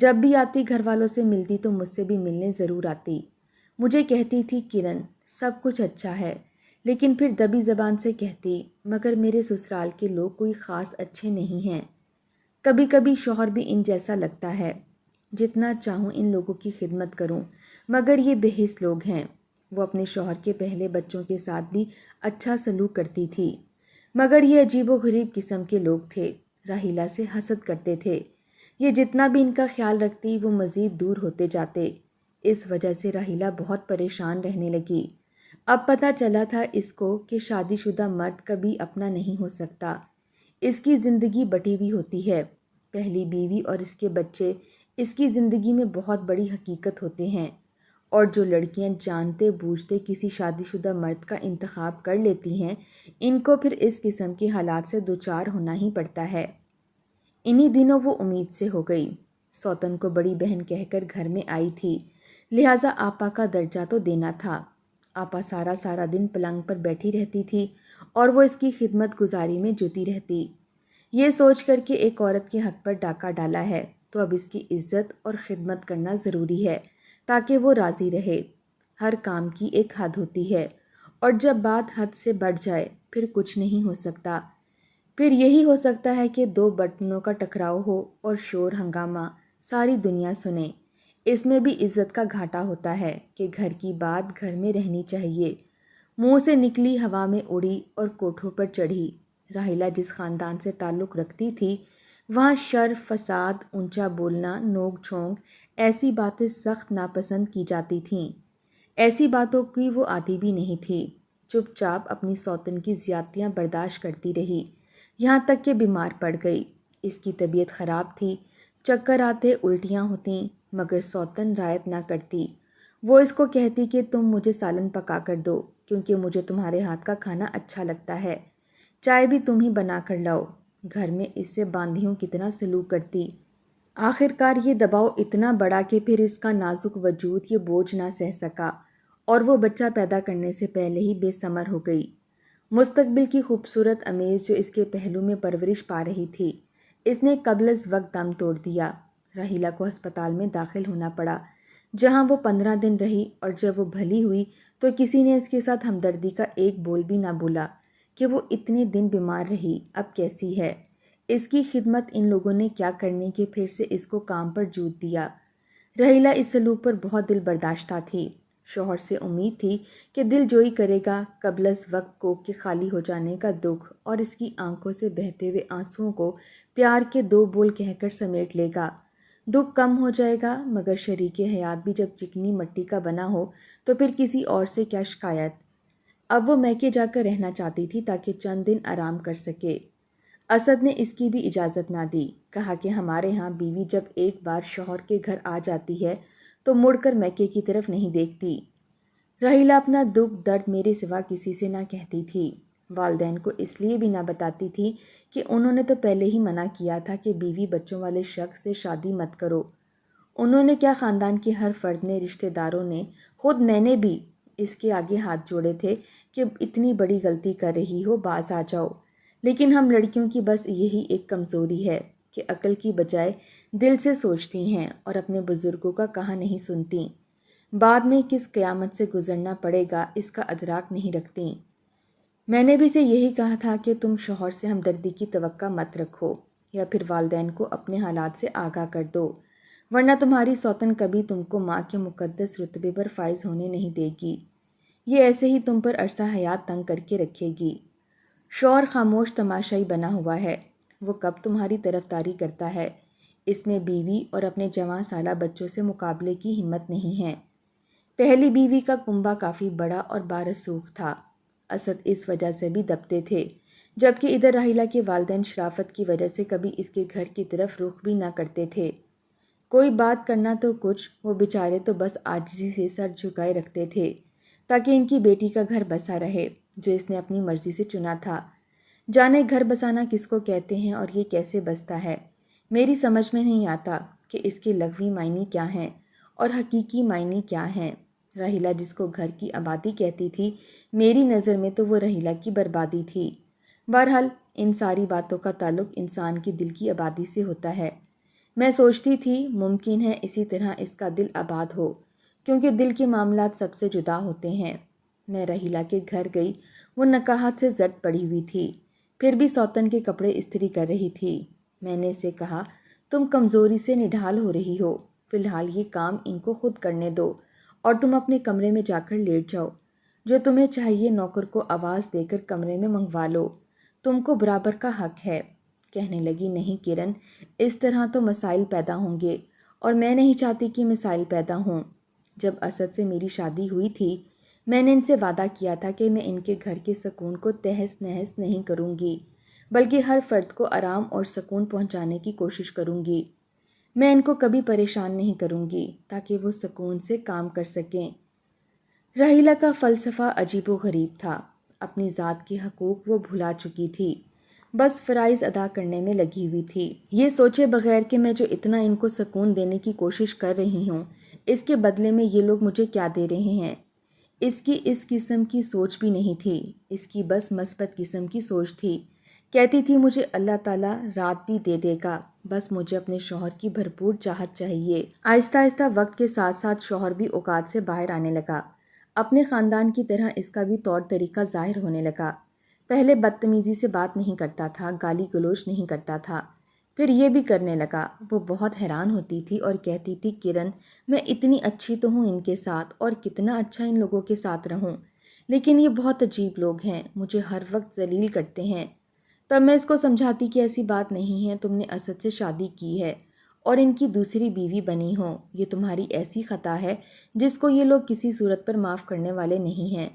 جب بھی آتی گھر والوں سے ملتی تو مجھ سے بھی ملنے ضرور آتی۔ مجھے کہتی تھی کرن سب کچھ اچھا ہے، لیکن پھر دبی زبان سے کہتی مگر میرے سسرال کے لوگ کوئی خاص اچھے نہیں ہیں۔ کبھی کبھی شوہر بھی ان جیسا لگتا ہے، جتنا چاہوں ان لوگوں کی خدمت کروں مگر یہ بے حس لوگ ہیں۔ وہ اپنے شوہر کے پہلے بچوں کے ساتھ بھی اچھا سلوک کرتی تھی، مگر یہ عجیب و غریب قسم کے لوگ تھے، راحیلہ سے حسد کرتے تھے۔ یہ جتنا بھی ان کا خیال رکھتی وہ مزید دور ہوتے جاتے۔ اس وجہ سے راحیلہ بہت پریشان رہنے لگی۔ اب پتہ چلا تھا اس کو کہ شادی شدہ مرد کبھی اپنا نہیں ہو سکتا، اس کی زندگی بٹی ہوئی ہوتی ہے۔ پہلی بیوی اور اس کے بچے اس کی زندگی میں بہت بڑی حقیقت ہوتے ہیں، اور جو لڑکیاں جانتے بوجھتے کسی شادی شدہ مرد کا انتخاب کر لیتی ہیں، ان کو پھر اس قسم کے حالات سے دوچار ہونا ہی پڑتا ہے۔ انہی دنوں وہ امید سے ہو گئی۔ سوتن کو بڑی بہن کہہ کر گھر میں آئی تھی، لہٰذا آپا کا درجہ تو دینا تھا۔ آپا سارا دن پلنگ پر بیٹھی رہتی تھی اور وہ اس کی خدمت گزاری میں جٹی رہتی۔ یہ سوچ کر کہ ایک عورت کے حق پر ڈاکہ ڈالا ہے تو اب اس کی عزت اور خدمت کرنا ضروری ہے تاکہ وہ راضی رہے۔ ہر کام کی ایک حد ہوتی ہے، اور جب بات حد سے بڑھ جائے پھر کچھ نہیں ہو سکتا۔ پھر یہی ہو سکتا ہے کہ دو برتنوں کا ٹکراؤ ہو اور شور ہنگامہ ساری دنیا سنے۔ اس میں بھی عزت کا گھاٹا ہوتا ہے کہ گھر کی بات گھر میں رہنی چاہیے۔ منہ سے نکلی ہوا میں اڑی اور کوٹھوں پر چڑھی۔ راحیلہ جس خاندان سے تعلق رکھتی تھی وہاں شر، فساد، اونچا بولنا، نوک جھونک ایسی باتیں سخت ناپسند کی جاتی تھیں۔ ایسی باتوں کی وہ عادی بھی نہیں تھی، چپ چاپ اپنی سوتن کی زیادتیاں برداشت کرتی رہی، یہاں تک کہ بیمار پڑ گئی۔ اس کی طبیعت خراب تھی، چکر آتے، الٹیاں ہوتیں، مگر سوتن رعایت نہ کرتی۔ وہ اس کو کہتی کہ تم مجھے سالن پکا کر دو کیونکہ مجھے تمہارے ہاتھ کا کھانا اچھا لگتا ہے، چائے بھی تم ہی بنا کر لاؤ۔ گھر میں اس سے باندھیوں کتنا سلوک کرتی۔ آخر کار یہ دباؤ اتنا بڑا کہ پھر اس کا نازک وجود یہ بوجھ نہ سہ سکا اور وہ بچہ پیدا کرنے سے پہلے ہی بے ثمر ہو گئی۔ مستقبل کی خوبصورت امیز جو اس کے پہلو میں پرورش پا رہی تھی، اس نے قبل از وقت دم توڑ دیا۔ راحیلہ کو ہسپتال میں داخل ہونا پڑا، جہاں وہ 15 دن رہی، اور جب وہ بھلی ہوئی تو کسی نے اس کے ساتھ ہمدردی کا ایک بول بھی نہ بولا کہ وہ اتنے دن بیمار رہی، اب کیسی ہے۔ اس کی خدمت ان لوگوں نے کیا کرنے کہ پھر سے اس کو کام پر جوت دیا۔ راحیلہ اس سلوک پر بہت دل برداشتہ تھی۔ شوہر سے امید تھی کہ دل جوئی کرے گا، قبل از وقت کوکھ کے خالی ہو جانے کا دکھ اور اس کی آنکھوں سے بہتے ہوئے آنسوؤں کو پیار کے دو بول کہہ کر سمیٹ لے گا۔ دکھ کم ہو جائے گا، مگر شریک حیات بھی جب چکنی مٹی کا بنا ہو تو پھر کسی اور سے کیا شکایت۔ اب وہ میکے جا کر رہنا چاہتی تھی تاکہ چند دن آرام کر سکے۔ اسد نے اس کی بھی اجازت نہ دی، کہا کہ ہمارے ہاں بیوی جب ایک بار شوہر کے گھر آ جاتی ہے تو مڑ کر میکے کی طرف نہیں دیکھتی۔ راحیلہ اپنا دکھ درد میرے سوا کسی سے نہ کہتی تھی، والدین کو اس لیے بھی نہ بتاتی تھی کہ انہوں نے تو پہلے ہی منع کیا تھا کہ بیوی بچوں والے شخص سے شادی مت کرو۔ انہوں نے کیا، خاندان کے ہر فرد نے، رشتہ داروں نے، خود میں نے بھی اس کے آگے ہاتھ جوڑے تھے کہ اتنی بڑی غلطی کر رہی ہو، باز آ جاؤ۔ لیکن ہم لڑکیوں کی بس یہی ایک کمزوری ہے کہ عقل کی بجائے دل سے سوچتی ہیں اور اپنے بزرگوں کا کہا نہیں سنتی، بعد میں کس قیامت سے گزرنا پڑے گا اس کا ادراک نہیں رکھتی۔ میں نے بھی سے یہی کہا تھا کہ تم شوہر سے ہمدردی کی توقع مت رکھو، یا پھر والدین کو اپنے حالات سے آگاہ کر دو، ورنہ تمہاری سوتن کبھی تم کو ماں کے مقدس رتبے پر فائز ہونے نہیں دے گی۔ یہ ایسے ہی تم پر عرصہ حیات تنگ کر کے رکھے گی۔ شوہر خاموش تماشائی بنا ہوا ہے، وہ کب تمہاری طرفداری کرتا ہے، اس میں بیوی اور اپنے جوان سالہ بچوں سے مقابلے کی ہمت نہیں ہے۔ پہلی بیوی کا کنبہ کافی بڑا اور بارسوخ تھا، اسد اس وجہ سے بھی دبتے تھے، جبکہ ادھر راحیلہ کے والدین شرافت کی وجہ سے کبھی اس کے گھر کی طرف رخ بھی نہ کرتے تھے۔ کوئی بات کرنا تو کچھ، وہ بیچارے تو بس عاجزی سے سر جھکائے رکھتے تھے تاکہ ان کی بیٹی کا گھر بسا رہے جو اس نے اپنی مرضی سے چنا تھا۔ جانے گھر بسانا کس کو کہتے ہیں اور یہ کیسے بستا ہے، میری سمجھ میں نہیں آتا کہ اس کے لغوی معنی کیا ہیں اور حقیقی معنی کیا ہیں۔ راحیلہ جس کو گھر کی آبادی کہتی تھی، میری نظر میں تو وہ راحیلہ کی بربادی تھی۔ بہرحال ان ساری باتوں کا تعلق انسان کے دل کی آبادی سے ہوتا ہے۔ میں سوچتی تھی ممکن ہے اسی طرح اس کا دل آباد ہو، کیونکہ دل کے معاملات سب سے جدا ہوتے ہیں۔ میں رحیلہ کے گھر گئی، وہ نکاہت سے زٹ پڑی ہوئی تھی، پھر بھی سوتن کے کپڑے استری کر رہی تھی۔ میں نے اسے کہا، تم کمزوری سے نڈھال ہو رہی ہو، فی الحال یہ کام ان کو خود کرنے دو اور تم اپنے کمرے میں جا کر لیٹ جاؤ۔ جو تمہیں چاہیے نوکر کو آواز دے کر کمرے میں منگوا لو، تم کو برابر کا حق ہے۔ کہنے لگی، نہیں کرن، اس طرح تو مسائل پیدا ہوں گے اور میں نہیں چاہتی کہ مسائل پیدا ہوں۔ جب اسد سے میری شادی ہوئی تھی، میں نے ان سے وعدہ کیا تھا کہ میں ان کے گھر کے سکون کو تہس نہس نہیں کروں گی، بلکہ ہر فرد کو آرام اور سکون پہنچانے کی کوشش کروں گی۔ میں ان کو کبھی پریشان نہیں کروں گی تاکہ وہ سکون سے کام کر سکیں۔ رحیلہ کا فلسفہ عجیب و غریب تھا۔ اپنی ذات کے حقوق وہ بھلا چکی تھی، بس فرائض ادا کرنے میں لگی ہوئی تھی، یہ سوچے بغیر کہ میں جو اتنا ان کو سکون دینے کی کوشش کر رہی ہوں، اس کے بدلے میں یہ لوگ مجھے کیا دے رہے ہیں۔ اس کی اس قسم کی سوچ بھی نہیں تھی، اس کی بس مثبت قسم کی سوچ تھی۔ کہتی تھی مجھے اللہ تعالیٰ رات بھی دے دے گا، بس مجھے اپنے شوہر کی بھرپور چاہت چاہیے۔ آہستہ آہستہ وقت کے ساتھ ساتھ شوہر بھی اوقات سے باہر آنے لگا، اپنے خاندان کی طرح اس کا بھی طور طریقہ ظاہر ہونے لگا۔ پہلے بدتمیزی سے بات نہیں کرتا تھا، گالی گلوچ نہیں کرتا تھا، پھر یہ بھی کرنے لگا۔ وہ بہت حیران ہوتی تھی اور کہتی تھی، کرن، میں اتنی اچھی تو ہوں ان کے ساتھ، اور کتنا اچھا ان لوگوں کے ساتھ رہوں، لیکن یہ بہت عجیب لوگ ہیں، مجھے ہر وقت ذلیل کرتے ہیں۔ تب میں اس کو سمجھاتی کہ ایسی بات نہیں ہے، تم نے اسد سے شادی کی ہے اور ان کی دوسری بیوی بنی ہو، یہ تمہاری ایسی خطا ہے جس کو یہ لوگ کسی صورت پر معاف کرنے والے نہیں ہیں،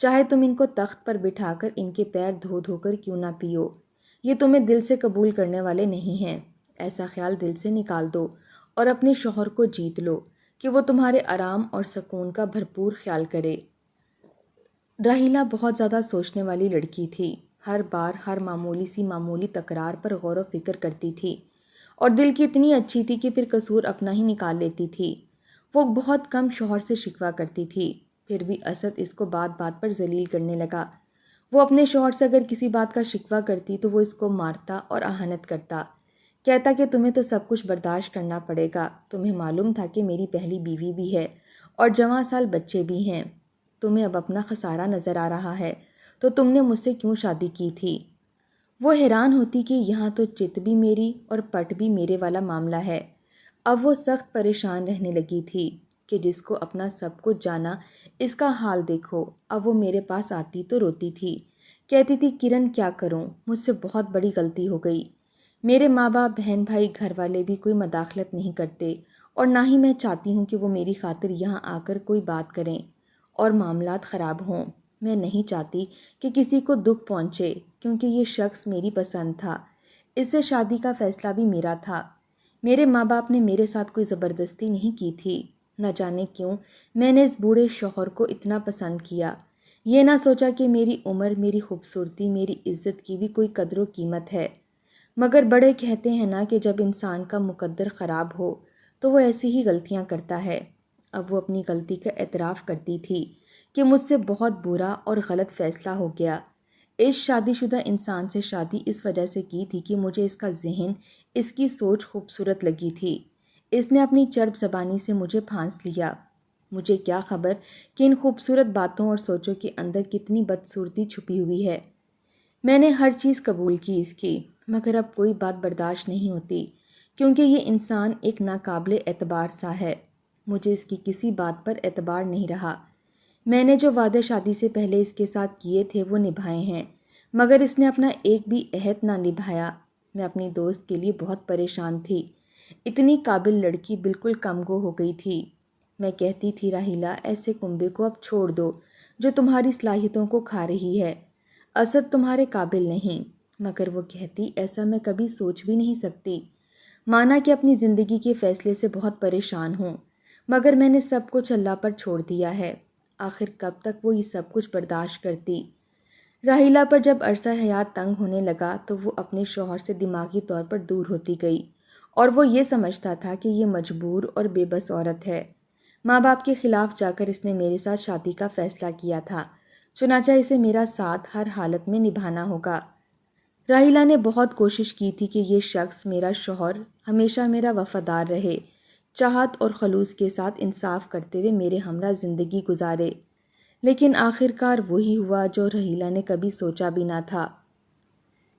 چاہے تم ان کو تخت پر بٹھا کر ان کے پیر دھو دھو کر کیوں نہ پیو، یہ تمہیں دل سے قبول کرنے والے نہیں ہیں۔ ایسا خیال دل سے نکال دو اور اپنے شوہر کو جیت لو کہ وہ تمہارے آرام اور سکون کا بھرپور خیال کرے۔ رحیلہ بہت زیادہ سوچنے والی لڑکی تھی، ہر بار ہر معمولی تکرار پر غور و فکر کرتی تھی، اور دل کی اتنی اچھی تھی کہ پھر قصور اپنا ہی نکال لیتی تھی۔ وہ بہت کم شوہر سے شکوہ کرتی تھی، پھر بھی اسد اس کو بات بات پر ذلیل کرنے لگا۔ وہ اپنے شوہر سے اگر کسی بات کا شکوہ کرتی تو وہ اس کو مارتا اور اہانت کرتا، کہتا کہ تمہیں تو سب کچھ برداشت کرنا پڑے گا، تمہیں معلوم تھا کہ میری پہلی بیوی بھی ہے اور جواں سال بچے بھی ہیں، تمہیں اب اپنا خسارہ نظر آ رہا ہے تو تم نے مجھ سے کیوں شادی کی تھی۔ وہ حیران ہوتی کہ یہاں تو چت بھی میری اور پٹ بھی میرے والا معاملہ ہے۔ اب وہ سخت پریشان رہنے لگی تھی کہ جس کو اپنا سب کچھ جانا، اس کا حال دیکھو۔ اب وہ میرے پاس آتی تو روتی تھی، کہتی تھی، کرن کیا کروں، مجھ سے بہت بڑی غلطی ہو گئی، میرے ماں باپ، بہن بھائی، گھر والے بھی کوئی مداخلت نہیں کرتے، اور نہ ہی میں چاہتی ہوں کہ وہ میری خاطر یہاں آ کر کوئی بات کریں اور معاملات خراب ہوں۔ میں نہیں چاہتی کہ کسی کو دکھ پہنچے، کیونکہ یہ شخص میری پسند تھا، اس سے شادی کا فیصلہ بھی میرا تھا، میرے ماں باپ نے میرے ساتھ کوئی زبردستی نہیں کی تھی، نہ جانے کیوں میں نے اس بوڑھے شوہر کو اتنا پسند کیا، یہ نہ سوچا کہ میری عمر، میری خوبصورتی، میری عزت کی بھی کوئی قدر و قیمت ہے۔ مگر بڑے کہتے ہیں نا کہ جب انسان کا مقدر خراب ہو تو وہ ایسی ہی غلطیاں کرتا ہے۔ اب وہ اپنی غلطی کا اعتراف کرتی تھی کہ مجھ سے بہت برا اور غلط فیصلہ ہو گیا۔ اس شادی شدہ انسان سے شادی اس وجہ سے کی تھی کہ مجھے اس کا ذہن، اس کی سوچ خوبصورت لگی تھی، اس نے اپنی چرب زبانی سے مجھے پھانس لیا۔ مجھے کیا خبر کہ ان خوبصورت باتوں اور سوچوں کے اندر کتنی بدصورتی چھپی ہوئی ہے۔ میں نے ہر چیز قبول کی اس کی، مگر اب کوئی بات برداشت نہیں ہوتی، کیونکہ یہ انسان ایک ناقابل اعتبار سا ہے، مجھے اس کی کسی بات پر اعتبار نہیں رہا۔ میں نے جو وعدے شادی سے پہلے اس کے ساتھ کیے تھے وہ نبھائے ہیں، مگر اس نے اپنا ایک بھی عہد نہ نبھایا۔ میں اپنی دوست کے لیے بہت پریشان تھی، اتنی قابل لڑکی بالکل کم گو ہو گئی تھی۔ میں کہتی تھی، راحیلہ، ایسے کنبے کو اب چھوڑ دو جو تمہاری صلاحیتوں کو کھا رہی ہے، اسد تمہارے قابل نہیں۔ مگر وہ کہتی، ایسا میں کبھی سوچ بھی نہیں سکتی، مانا کہ اپنی زندگی کے فیصلے سے بہت پریشان ہوں، مگر میں نے سب کچھ اللہ پر چھوڑ دیا ہے، آخر کب تک وہ یہ سب کچھ برداشت کرتی۔ راحیلہ پر جب عرصہ حیات تنگ ہونے لگا تو وہ اپنے شوہر سے دماغی طور پر دور ہوتی گئی، اور وہ یہ سمجھتا تھا کہ یہ مجبور اور بے بس عورت ہے۔ ماں باپ کے خلاف جا کر اس نے میرے ساتھ شادی کا فیصلہ کیا تھا، چنانچہ اسے میرا ساتھ ہر حالت میں نبھانا ہوگا۔ راحیلہ نے بہت کوشش کی تھی کہ یہ شخص، میرا شوہر، ہمیشہ میرا وفادار رہے، چاہت اور خلوص کے ساتھ انصاف کرتے ہوئے میرے ہمراہ زندگی گزارے۔ لیکن آخر کار وہی ہوا جو رحیلہ نے کبھی سوچا بھی نہ تھا۔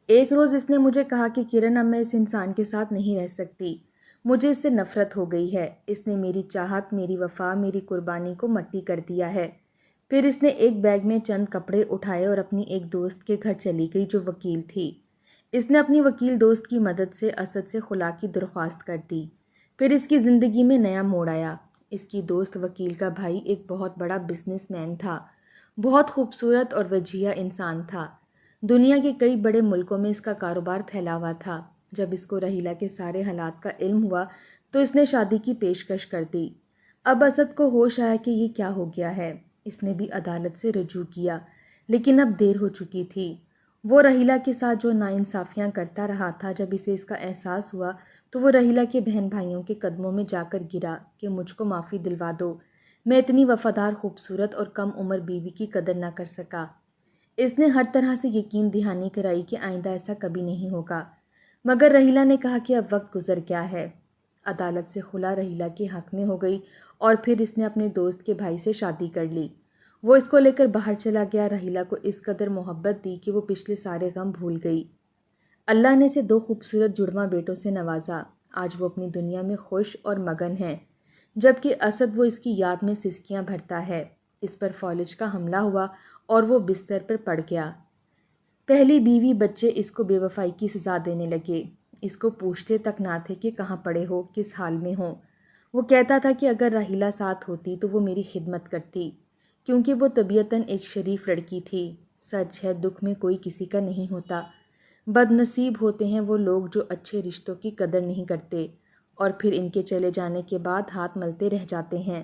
ایک روز اس نے مجھے کہا کہ کرن، اب میں اس انسان کے ساتھ نہیں رہ سکتی، مجھے اس سے نفرت ہو گئی ہے، اس نے میری چاہت، میری وفا، میری قربانی کو مٹی کر دیا ہے۔ پھر اس نے ایک بیگ میں چند کپڑے اٹھائے اور اپنی ایک دوست کے گھر چلی گئی جو وکیل تھی۔ اس نے اپنی وکیل دوست کی مدد سے اسد سے خلا کی درخواست کر دی۔ پھر اس کی زندگی میں نیا موڑ آیا۔ اس کی دوست وکیل کا بھائی ایک بہت بڑا بزنس مین تھا، بہت خوبصورت اور وجیہہ انسان تھا۔ دنیا کے کئی بڑے ملکوں میں اس کا کاروبار پھیلا ہوا تھا۔ جب اس کو رحیلہ کے سارے حالات کا علم ہوا تو اس نے شادی کی پیشکش کر دی۔ اب اسد کو ہوش آیا کہ یہ کیا ہو گیا ہے۔ اس نے بھی عدالت سے رجوع کیا، لیکن اب دیر ہو چکی تھی۔ وہ رحیلہ کے ساتھ جو ناانصافیاں کرتا رہا تھا، جب اسے اس کا احساس ہوا تو وہ رحیلہ کے بہن بھائیوں کے قدموں میں جا کر گرا کہ مجھ کو معافی دلوا دو، میں اتنی وفادار، خوبصورت اور کم عمر بیوی کی قدر نہ کر سکا۔ اس نے ہر طرح سے یقین دہانی کرائی کہ آئندہ ایسا کبھی نہیں ہوگا، مگر رحیلہ نے کہا کہ اب وقت گزر گیا ہے۔ عدالت سے خلا رحیلہ کے حق میں ہو گئی اور پھر اس نے اپنے دوست کے بھائی سے شادی کر لی۔ وہ اس کو لے کر باہر چلا گیا، رحیلہ کو اس قدر محبت دی کہ وہ پچھلے سارے غم بھول گئی۔ اللہ نے اسے 2 خوبصورت جڑواں بیٹوں سے نوازا۔ آج وہ اپنی دنیا میں خوش اور مگن ہے، جبکہ اسد وہ اس کی یاد میں سسکیاں بھرتا ہے۔ اس پر فالج کا حملہ ہوا اور وہ بستر پر پڑ گیا۔ پہلی بیوی، بچے اس کو بے وفائی کی سزا دینے لگے۔ اس کو پوچھتے تک نہ تھے کہ کہاں پڑے ہو، کس حال میں ہو۔ وہ کہتا تھا کہ اگر رحیلہ ساتھ ہوتی تو وہ میری خدمت کرتی، کیونکہ وہ طبیعتاً ایک شریف لڑکی تھی۔ سچ ہے، دکھ میں کوئی کسی کا نہیں ہوتا۔ بد نصیب ہوتے ہیں وہ لوگ جو اچھے رشتوں کی قدر نہیں کرتے اور پھر ان کے چلے جانے کے بعد ہاتھ ملتے رہ جاتے ہیں۔